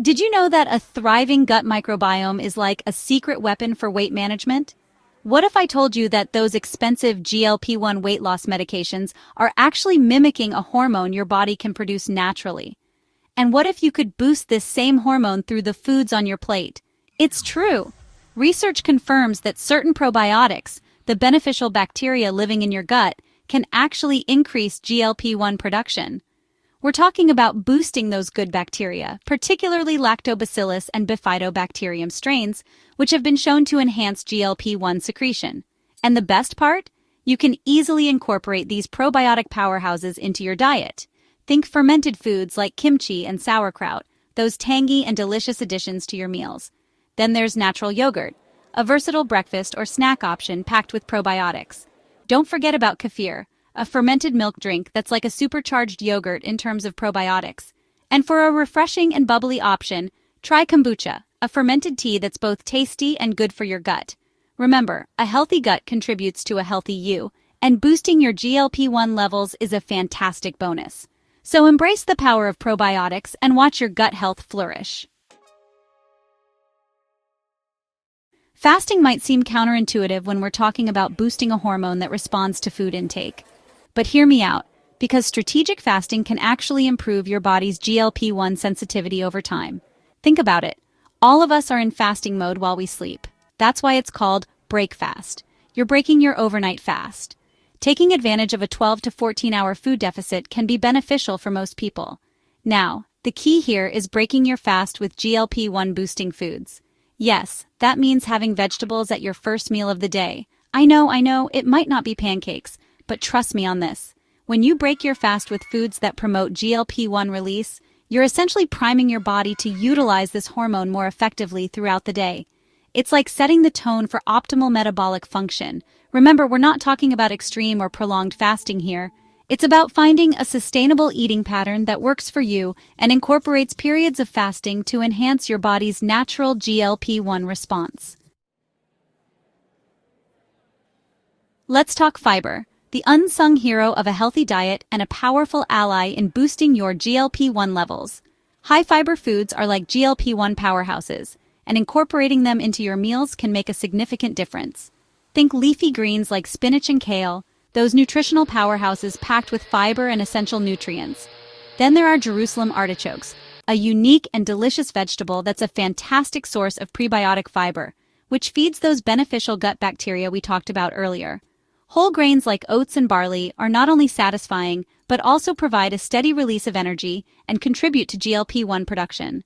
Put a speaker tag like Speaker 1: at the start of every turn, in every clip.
Speaker 1: Did you know that a thriving gut microbiome is like a secret weapon for weight management? What if I told you that those expensive GLP-1 weight loss medications are actually mimicking a hormone your body can produce naturally? And what if you could boost this same hormone through the foods on your plate? It's true. Research confirms that certain probiotics, the beneficial bacteria living in your gut, can actually increase GLP-1 production. We're talking about boosting those good bacteria, particularly lactobacillus and bifidobacterium strains, which have been shown to enhance GLP-1 secretion. And the best part? You can easily incorporate these probiotic powerhouses into your diet. Think fermented foods like kimchi and sauerkraut, those tangy and delicious additions to your meals. Then there's natural yogurt, a versatile breakfast or snack option packed with probiotics. Don't forget about kefir, a fermented milk drink that's like a supercharged yogurt in terms of probiotics. And for a refreshing and bubbly option, try kombucha, a fermented tea that's both tasty and good for your gut. Remember, a healthy gut contributes to a healthy you, and boosting your GLP-1 levels is a fantastic bonus. So embrace the power of probiotics and watch your gut health flourish. Fasting might seem counterintuitive when we're talking about boosting a hormone that responds to food intake. But hear me out, because strategic fasting can actually improve your body's GLP-1 sensitivity over time. Think about it. All of us are in fasting mode while we sleep. That's why it's called break fast. You're breaking your overnight fast. Taking advantage of a 12 to 14-hour food deficit can be beneficial for most people. Now, the key here is breaking your fast with GLP-1 boosting foods. Yes, that means having vegetables at your first meal of the day. I know, it might not be pancakes, but trust me on this. When you break your fast with foods that promote GLP-1 release, you're essentially priming your body to utilize this hormone more effectively throughout the day. It's like setting the tone for optimal metabolic function. Remember, we're not talking about extreme or prolonged fasting here. It's about finding a sustainable eating pattern that works for you and incorporates periods of fasting to enhance your body's natural GLP-1 response. Let's talk fiber, the unsung hero of a healthy diet and a powerful ally in boosting your GLP-1 levels. High-fiber foods are like GLP-1 powerhouses, and incorporating them into your meals can make a significant difference. Think leafy greens like spinach and kale, those nutritional powerhouses packed with fiber and essential nutrients. Then there are Jerusalem artichokes, a unique and delicious vegetable that's a fantastic source of prebiotic fiber, which feeds those beneficial gut bacteria we talked about earlier. Whole grains like oats and barley are not only satisfying, but also provide a steady release of energy and contribute to GLP-1 production.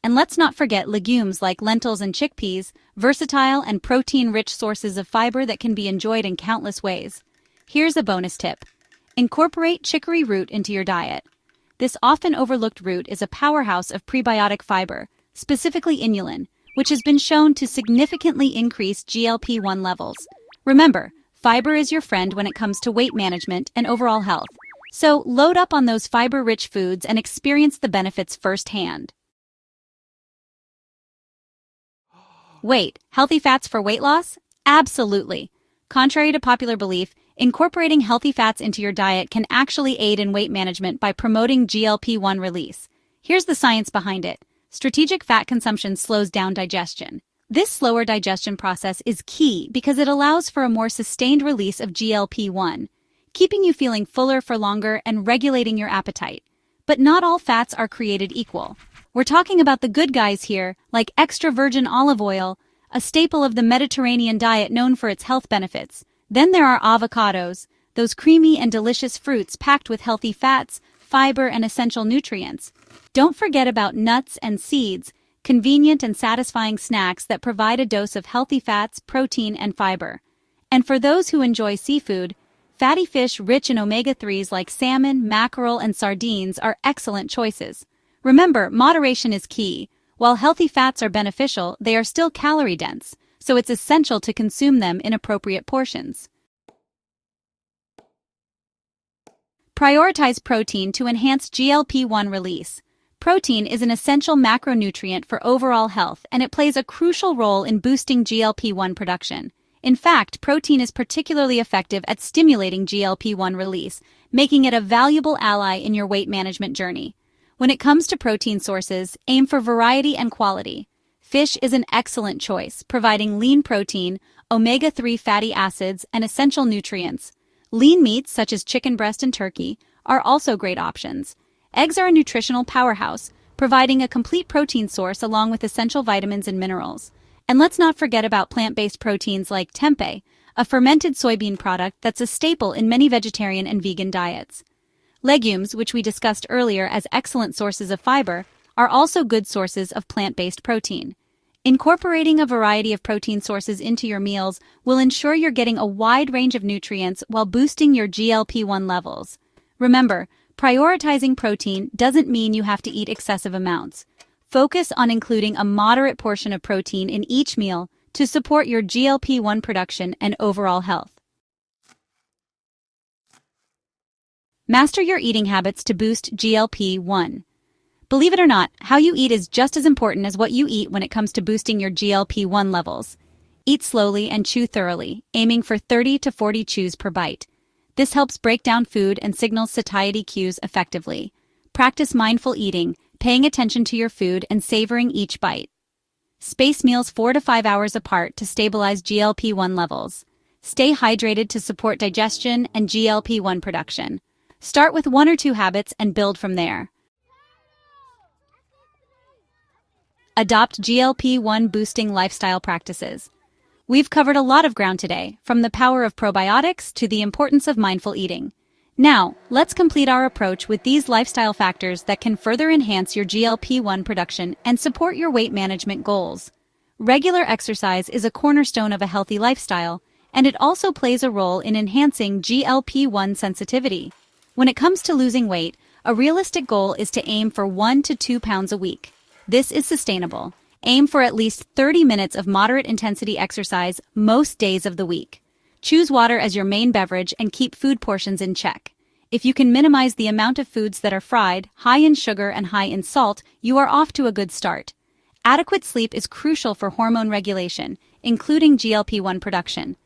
Speaker 1: And let's not forget legumes like lentils and chickpeas, versatile and protein-rich sources of fiber that can be enjoyed in countless ways. Here's a bonus tip. Incorporate chicory root into your diet. This often overlooked root is a powerhouse of prebiotic fiber, specifically inulin, which has been shown to significantly increase GLP-1 levels. Remember, fiber is your friend when it comes to weight management and overall health. So load up on those fiber-rich foods and experience the benefits firsthand. Wait, healthy fats for weight loss? Absolutely. Contrary to popular belief, incorporating healthy fats into your diet can actually aid in weight management by promoting GLP-1 release. Here's the science behind it. Strategic fat consumption slows down digestion. This slower digestion process is key because it allows for a more sustained release of GLP-1, keeping you feeling fuller for longer and regulating your appetite. But not all fats are created equal. We're talking about the good guys here, like extra virgin olive oil, a staple of the Mediterranean diet known for its health benefits. Then there are avocados, those creamy and delicious fruits packed with healthy fats, fiber, and essential nutrients. Don't forget about nuts and seeds, convenient and satisfying snacks that provide a dose of healthy fats, protein, and fiber. And for those who enjoy seafood, fatty fish rich in omega-3s like salmon, mackerel, and sardines are excellent choices. Remember, moderation is key. While healthy fats are beneficial, they are still calorie-dense, so it's essential to consume them in appropriate portions. Prioritize protein to enhance GLP-1 release. Protein is an essential macronutrient for overall health, and it plays a crucial role in boosting GLP-1 production. In fact, protein is particularly effective at stimulating GLP-1 release, making it a valuable ally in your weight management journey. When it comes to protein sources, aim for variety and quality. Fish is an excellent choice, providing lean protein, omega-3 fatty acids, and essential nutrients. Lean meats, such as chicken breast and turkey, are also great options. Eggs are a nutritional powerhouse, providing a complete protein source along with essential vitamins and minerals. And let's not forget about plant-based proteins like tempeh, a fermented soybean product that's a staple in many vegetarian and vegan diets. Legumes, which we discussed earlier as excellent sources of fiber, are also good sources of plant-based protein. Incorporating a variety of protein sources into your meals will ensure you're getting a wide range of nutrients while boosting your GLP-1 levels. Remember, prioritizing protein doesn't mean you have to eat excessive amounts. Focus on including a moderate portion of protein in each meal to support your GLP-1 production and overall health. Master your eating habits to boost GLP-1. Believe it or not, how you eat is just as important as what you eat when it comes to boosting your GLP-1 levels. Eat slowly and chew thoroughly, aiming for 30 to 40 chews per bite. This helps break down food and signals satiety cues effectively. Practice mindful eating, paying attention to your food and savoring each bite. Space meals 4 to 5 hours apart to stabilize GLP-1 levels. Stay hydrated to support digestion and GLP-1 production. Start with 1 or 2 habits and build from there. Adopt GLP-1 boosting lifestyle practices. We've covered a lot of ground today, from the power of probiotics to the importance of mindful eating. Now, let's complete our approach with these lifestyle factors that can further enhance your GLP-1 production and support your weight management goals. Regular exercise is a cornerstone of a healthy lifestyle, and it also plays a role in enhancing GLP-1 sensitivity. When it comes to losing weight, a realistic goal is to aim for 1 to 2 pounds a week. This is sustainable. Aim for at least 30 minutes of moderate intensity exercise most days of the week. Choose water as your main beverage and keep food portions in check. If you can minimize the amount of foods that are fried, high in sugar and high in salt, you are off to a good start. Adequate sleep is crucial for hormone regulation, including GLP-1 production.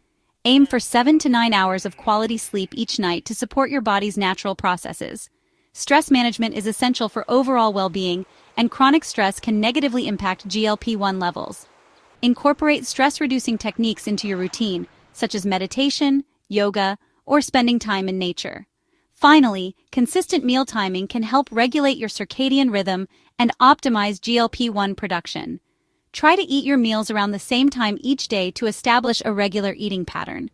Speaker 1: Aim for 7 to 9 hours of quality sleep each night to support your body's natural processes. Stress management is essential for overall well-being, and chronic stress can negatively impact GLP-1 levels. Incorporate stress-reducing techniques into your routine, such as meditation, yoga, or spending time in nature. Finally, consistent meal timing can help regulate your circadian rhythm and optimize GLP-1 production. Try to eat your meals around the same time each day to establish a regular eating pattern.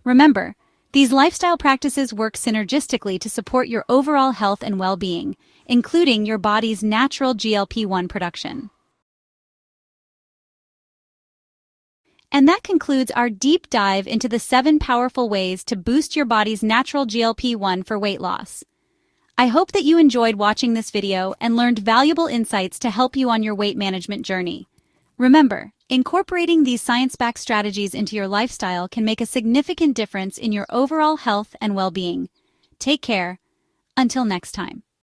Speaker 1: Remember, these lifestyle practices work synergistically to support your overall health and well-being, including your body's natural GLP-1 production. And that concludes our deep dive into the 7 powerful ways to boost your body's natural GLP-1 for weight loss. I hope that you enjoyed watching this video and learned valuable insights to help you on your weight management journey. Remember, incorporating these science-backed strategies into your lifestyle can make a significant difference in your overall health and well-being. Take care. Until next time.